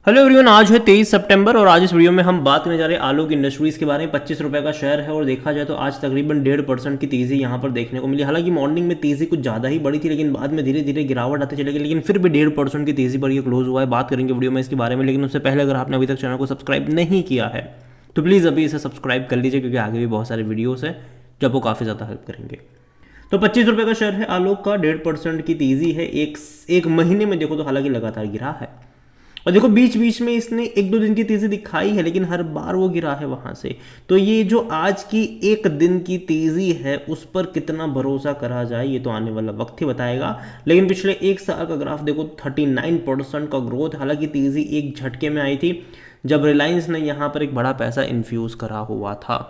Hello everyone, आज है 23 सितंबर और आज इस वीडियो में हम बात करने जा रहे हैं आलोक इंडस्ट्रीज़ के बारे में। 25 रुपये का शेयर है और देखा जाए तो आज तकरीबन 1.5% की तेज़ी यहाँ पर देखने को मिली। हालांकि मॉर्निंग में तेज़ी कुछ ज़्यादा ही बढ़ी थी, लेकिन बाद में धीरे धीरे गिरावट आते चलेगी, लेकिन फिर भी 1.5% की तेज़ी पर ये क्लोज हुआ है। बात करेंगे वीडियो में इसके बारे में, लेकिन उससे पहले अगर आपने अभी तक चैनल को सब्सक्राइब नहीं किया है तो प्लीज़ अभी इसे सब्सक्राइब कर लीजिए, क्योंकि आगे भी बहुत सारे वीडियोज़ हैं जब वो काफ़ी ज़्यादा हेल्प करेंगे। तो 25 रुपये का शेयर है आलोक का, 1.5% की तेज़ी है। एक महीने में देखो तो हालांकि लगातार गिरा है, और देखो बीच बीच में इसने एक दो दिन की तेज़ी दिखाई है, लेकिन हर बार वो गिरा है वहाँ से। तो ये जो आज की एक दिन की तेज़ी है उस पर कितना भरोसा करा जाए ये तो आने वाला वक्त ही बताएगा। लेकिन पिछले एक साल का ग्राफ देखो, 39% का ग्रोथ। हालांकि तेज़ी एक झटके में आई थी जब रिलायंस ने यहाँ पर एक बड़ा पैसा इन्फ्यूज़ करा हुआ था।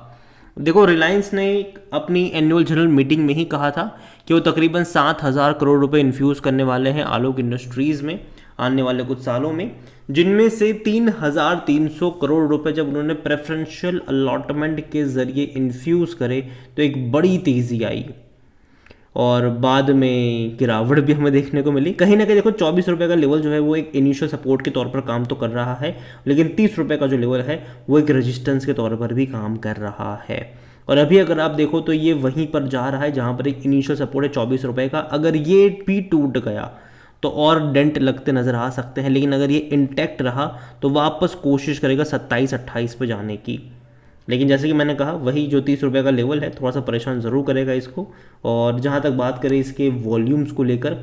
देखो रिलायंस ने अपनी एनुअल जनरल मीटिंग में ही कहा था कि वो तकरीबन 7,000 करोड़ रुपए इन्फ्यूज़ करने वाले हैं आलोक इंडस्ट्रीज़ में आने वाले कुछ सालों में, जिनमें से 3,300 करोड़ रुपए जब उन्होंने प्रेफरेंशियल अलॉटमेंट के जरिए इन्फ्यूज़ करे तो एक बड़ी तेज़ी आई और बाद में गिरावट भी हमें देखने को मिली। कहीं ना कहीं देखो 24 रुपये का लेवल जो है वो एक इनिशियल सपोर्ट के तौर पर काम तो कर रहा है, लेकिन 30 रुपये का जो लेवल है वो एक रेजिस्टेंस के तौर पर भी काम कर रहा है। और अभी अगर आप देखो तो ये वहीं पर जा रहा है जहाँ पर एक इनिशियल सपोर्ट है 24 रुपये का। अगर ये भी टूट गया तो और डेंट लगते नज़र आ सकते हैं, लेकिन अगर ये इंटैक्ट रहा तो वापस कोशिश करेगा 27-28 पे जाने की। लेकिन जैसे कि मैंने कहा, वही जो 30 रुपये का लेवल है थोड़ा सा परेशान ज़रूर करेगा इसको। और जहाँ तक बात करें इसके वॉल्यूम्स को लेकर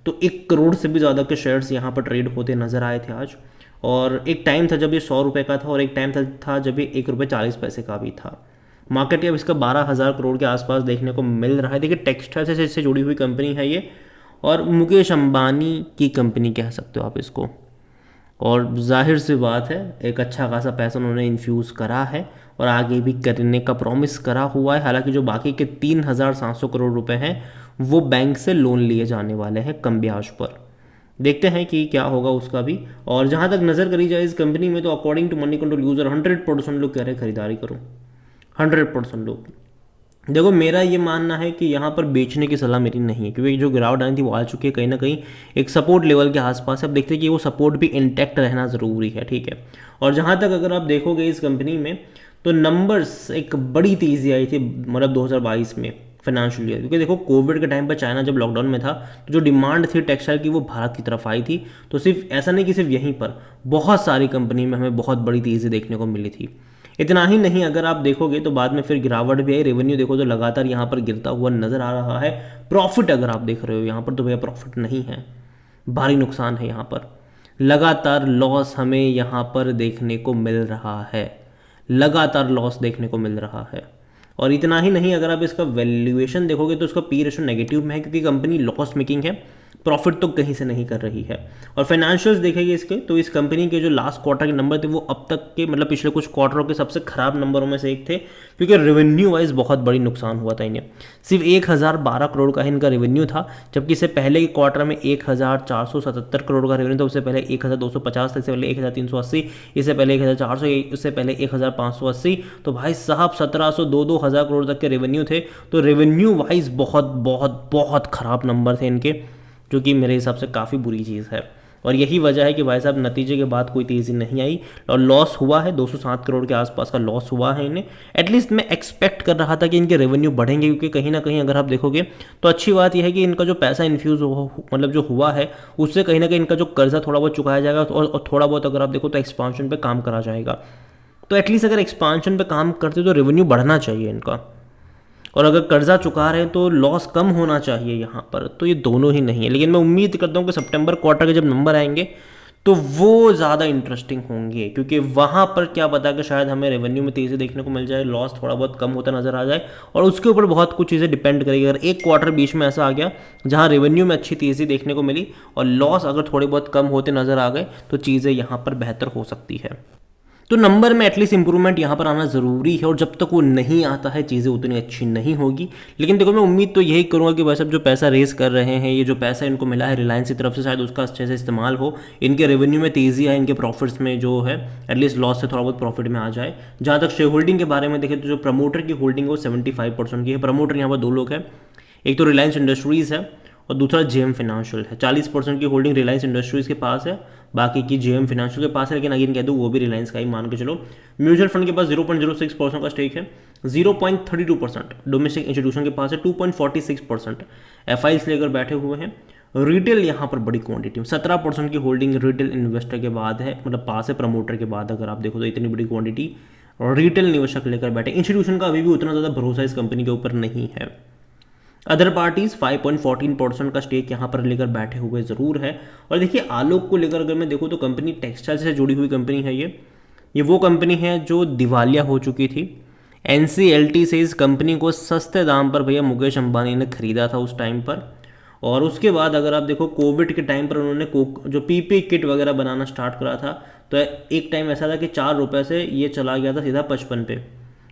तो 1 करोड़ से भी ज़्यादा के शेयर्स यहाँ पर ट्रेड होते नज़र आए थे आज। और एक टाइम था जब ये 100 रुपये का था और एक टाइम था जब ये 1 रुपये 40 पैसे का भी था। मार्केट कैप इसका 12,000 करोड़ के आसपास देखने को मिल रहा है। देखिए टेक्सटाइल से इससे जुड़ी हुई कंपनी है ये, और मुकेश अंबानी की कंपनी कह सकते हो आप इसको। और जाहिर सी बात है एक अच्छा खासा पैसा उन्होंने इन्फ्यूज़ करा है और आगे भी करने का प्रॉमिस करा हुआ है। हालांकि जो बाकी के 3,700 करोड़ रुपए हैं वो बैंक से लोन लिए जाने वाले हैं कम ब्याज पर। देखते हैं कि क्या होगा उसका भी। और जहाँ तक नज़र करी जाए इस कंपनी में तो according to Moneycontrol user 100% लोग कह रहे हैं खरीदारी करो। 100% लोग। देखो मेरा ये मानना है कि यहाँ पर बेचने की सलाह मेरी नहीं है, क्योंकि जो गिरावट आई थी वो आ चुकी है कहीं ना कहीं एक सपोर्ट लेवल के आसपास। अब देखते हैं कि वो सपोर्ट भी इंटैक्ट रहना ज़रूरी है, ठीक है। और जहाँ तक अगर आप देखोगे इस कंपनी में तो नंबर्स एक बड़ी तेज़ी आई थी मतलब 2022 में फाइनेंशियल ईयर, क्योंकि देखो कोविड के टाइम पर चाइना जब लॉकडाउन में था तो जो डिमांड थी टेक्सटाइल की वो भारत की तरफ आई थी। तो सिर्फ ऐसा नहीं कि सिर्फ यहीं पर, बहुत सारी कंपनी में हमें बहुत बड़ी तेज़ी देखने को मिली थी। इतना ही नहीं, अगर आप देखोगे तो बाद में फिर गिरावट भी आई। रेवेन्यू देखो तो लगातार यहाँ पर गिरता हुआ नज़र आ रहा है। प्रॉफिट अगर आप देख रहे हो यहाँ पर तो भैया प्रॉफिट नहीं है, भारी नुकसान है यहाँ पर। लगातार लॉस हमें यहाँ पर देखने को मिल रहा है, लगातार लॉस देखने को मिल रहा है। और इतना ही नहीं, अगर आप इसका वैल्यूएशन देखोगे तो इसका पी रेशो नेगेटिव में है, क्योंकि कंपनी लॉस मेकिंग है, प्रॉफिट तो कहीं से नहीं कर रही है। और फाइनेंशियल्स देखेंगे इसके तो इस कंपनी के जो लास्ट क्वार्टर के नंबर थे वो अब तक के मतलब पिछले कुछ क्वार्टरों के सबसे खराब नंबरों में से एक थे, क्योंकि रेवेन्यू वाइज बहुत बड़ी नुकसान हुआ था इन्हें। सिर्फ 1,012 करोड़ का इनका रेवेन्यू था, जबकि इससे पहले के क्वार्टर में 1,477 करोड़ का रेवेन्यू था। उससे पहले 1,250 था, इससे पहले 1,380, इससे पहले 1,400, इससे पहले 1,580। तो भाई साहब 1,700-2,000 करोड़ तक के रेवेन्यू थे। तो रेवेन्यू वाइज बहुत बहुत बहुत ख़राब नंबर थे इनके, जो कि मेरे हिसाब से काफ़ी बुरी चीज़ है। और यही वजह है कि भाई साहब नतीजे के बाद कोई तेज़ी नहीं आई और लॉस हुआ है। 207 करोड़ के आसपास का लॉस हुआ है इन्हें। एटलीस्ट मैं एक्सपेक्ट कर रहा था कि इनके रेवेन्यू बढ़ेंगे, क्योंकि कहीं ना कहीं अगर आप देखोगे तो अच्छी बात यह है कि इनका जो पैसा इन्फ्यूज़ मतलब जो हुआ है उससे कहीं ना कहीं इनका जो कर्जा थोड़ा बहुत चुकाया जाएगा, और थोड़ा बहुत अगर आप देखो तो एक्सपांशन पर काम करा जाएगा। तो एटलीस्ट अगर एक्सपांशन पर काम करते तो रेवेन्यू बढ़ना चाहिए इनका, और अगर कर्जा चुका रहे हैं तो लॉस कम होना चाहिए यहाँ पर। तो ये दोनों ही नहीं है, लेकिन मैं उम्मीद करता हूँ कि सितंबर क्वार्टर के जब नंबर आएंगे तो वो ज़्यादा इंटरेस्टिंग होंगे, क्योंकि वहाँ पर क्या पता कि शायद हमें रेवेन्यू में तेज़ी देखने को मिल जाए, लॉस थोड़ा बहुत कम होता नज़र आ जाए। और उसके ऊपर बहुत कुछ चीज़ें डिपेंड करेगी। अगर एक क्वार्टर बीच में ऐसा आ गया जहाँ रेवेन्यू में अच्छी तेज़ी देखने को मिली और लॉस अगर थोड़े बहुत कम होते नज़र आ गए तो चीज़ें यहाँ पर बेहतर हो सकती है। तो नंबर में एटलीस्ट इंप्रूवमेंट यहाँ पर आना ज़रूरी है, और जब तक वो नहीं आता है चीज़ें उतनी अच्छी नहीं होगी। लेकिन देखो मैं उम्मीद तो यही करूँगा कि भाई साहब जो पैसा रेस कर रहे हैं, ये जो पैसा इनको मिला है रिलायंस की तरफ से, शायद उसका अच्छे से इस्तेमाल हो, इनके रेवेन्यू में तेज़ी आए, इनके प्रॉफिट्स में जो है एटलीस्ट लॉस से थोड़ा बहुत प्रॉफिट में आ जाए। जहाँ तक शेयर होल्डिंग के बारे में देखें तो जो प्रमोटर की होल्डिंग है वो 75% की है। प्रमोटर यहाँ पर दो लोग हैं, एक तो रिलायंस इंडस्ट्रीज़ है और दूसरा जेएम फाइनेंशियल है। 40% की होल्डिंग रिलायंस इंडस्ट्रीज़ के पास है, बाकी की जेएम फिनेंशियल के पास है, लेकिन अगेन कह दूँ वो भी रिलायंस का ही मान के चलो। म्यूचुअल फंड के पास 0.06% का स्टेक है, 0.32% डोमेस्टिक इंस्टीट्यूशन के पास है, 2.46% एफआईज लेकर बैठे हुए हैं। रिटेल यहाँ पर बड़ी क्वांटिटी में 17% की होल्डिंग रिटेल इन्वेस्टर के बाद है, मतलब पास है प्रमोटर के बाद। अगर आप देखो तो इतनी बड़ी क्वांटिटी रिटेल निवेशक लेकर बैठे। इंस्टीट्यूशन का अभी भी उतना ज़्यादा भरोसा इस कंपनी के ऊपर नहीं है। अदर पार्टीज 5.14% का स्टेक यहाँ पर लेकर बैठे हुए ज़रूर है। और देखिए आलोक को लेकर अगर मैं देखूँ तो कंपनी टेक्सटाइल से जुड़ी हुई कंपनी है। ये वो कंपनी है जो दिवालिया हो चुकी थी। एनसीएलटी से इस कंपनी को सस्ते दाम पर भैया मुकेश अंबानी ने खरीदा था उस टाइम पर। और उसके बाद अगर आप देखो कोविड के टाइम पर उन्होंने जो पीपी किट वगैरह बनाना स्टार्ट करा था, तो एक टाइम ऐसा था कि 4 रुपये से ये चला गया था सीधा 55 पे।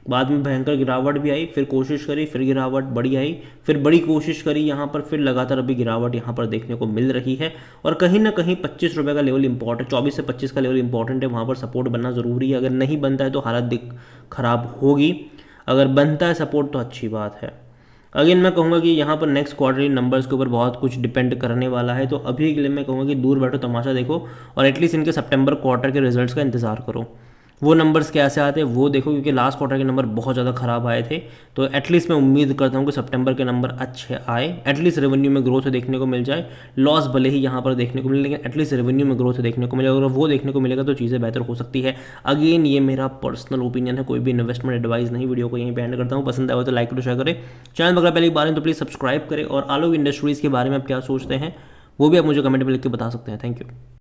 बाद में भयंकर गिरावट भी आई, फिर कोशिश करी, फिर गिरावट बड़ी आई, फिर बड़ी कोशिश करी यहाँ पर, फिर लगातार अभी गिरावट यहाँ पर देखने को मिल रही है। और कहीं ना कहीं 25 रुपये का लेवल इंपॉर्टेंट, 24 से 25 का लेवल इंपॉर्टेंट है, वहाँ पर सपोर्ट बनना ज़रूरी है। अगर नहीं बनता है तो हालत ख़राब होगी, अगर बनता है सपोर्ट तो अच्छी बात है। अगेन मैं कहूँगा कि यहाँ पर नेक्स्ट क्वार्टरली नंबर्स के ऊपर बहुत कुछ डिपेंड करने वाला है, तो अभी के लिए मैं कहूँगा कि दूर बैठो तमाशा देखो और एटलीस्ट इनके सितंबर क्वार्टर के रिजल्ट्स का इंतजार करो। वो नंबर्स कैसे आते हैं वो देखो, क्योंकि लास्ट क्वार्टर के नंबर बहुत ज़्यादा ख़राब आए थे। तो एटलीस्ट मैं उम्मीद करता हूँ कि सितंबर के नंबर अच्छे आए, एटलीस्ट रेवेन्यू में ग्रोथ देखने को मिल जाए। लॉस भले ही यहाँ पर देखने को मिले, लेकिन एटलीस्ट रेवेन्यू में ग्रोथ देखने को मिले। अगर वो देखने को मिलेगा तो चीज़ें बेहतर हो सकती है। अगेन ये मेरा पर्सनल ओपिनियन है, कोई भी इन्वेस्टमेंट एडवाइस नहीं। वीडियो को यहीं पे एंड करता हूँ। पसंद आए तो लाइक करो, शेयर करें। चैनल अगर पहली बार है तो प्लीज़ सब्सक्राइब करें। और आलोक इंडस्ट्रीज़ के बारे में आप क्या सोचते हैं वो भी आप मुझे कमेंट में लिख के बता सकते हैं। Thank you.